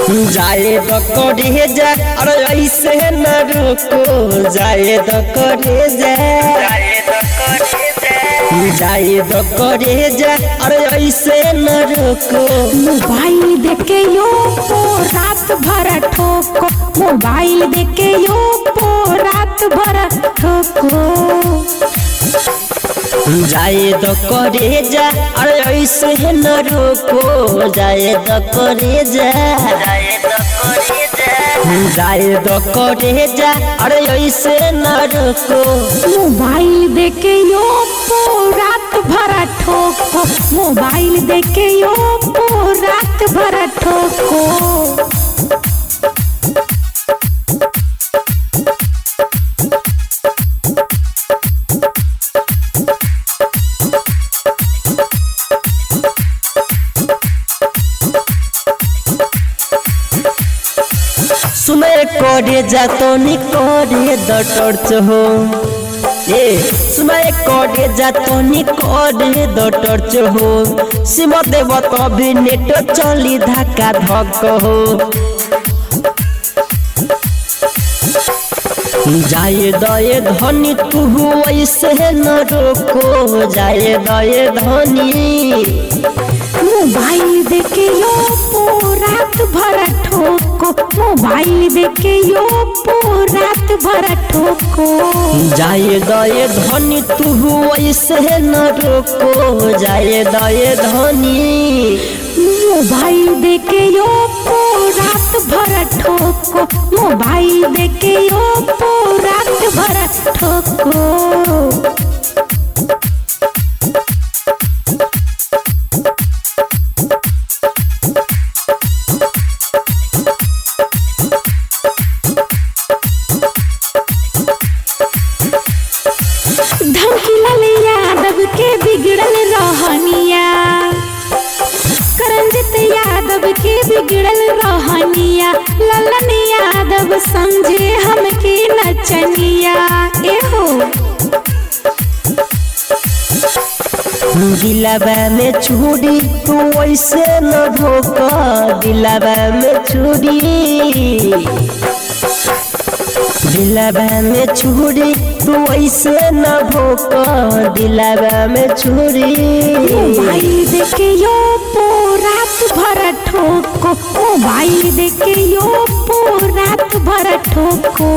जाए तो करे जा अरे ऐसे न रुको जाए तो करे जा जाए तो करे जा अरे ऐसे न रुको। मोबाइल देखे यो पो रात भर ठोको, मोबाइल देखे यो पो रात भर ठोको। जाए तो करे जा अरे ऐसे न रुको जाए तो करे जा जाए तो करे जा अरे ऐसे न रुको। मोबाइल देखे यो पो रात भर ठोको, मोबाइल देखे यो पो रात भर ठोको। सुने करे जा तो नी करे द टॉर्च हो ए सुने करे जा तो नी करे द टॉर्च हो। सिम देव तभी नेट चली धक्का धक हो। जाए दये धनी तू ऐसे न रोको जाए दये धनी। मोबाइल देखे यो पो रात भर ठोको, मोबाइल देखे यो पो रात भर ठोको। जाए दये धनी तू ऐसे न रोको जाए दये धनी। मोबाइल देखे यो पो रात भर ठोको, मोबाइल देखे यो पो रात भर ठोको। धमकीलाल यादव के बिगड़ल रहनिया, करंजित यादव के बिगड़ल रहनिया। ललन यादव समझे हमके नचनिया एहो। दिलावा में छुरी तू ऐसे न धोखा दिलावा में छुरी दिलावा में छुरी तू ऐसे न भोका दिलावा में छुरी। मोबाइल देखे यो पो रात भर ठोको, मोबाइल देखे यो पो रात भर ठोको।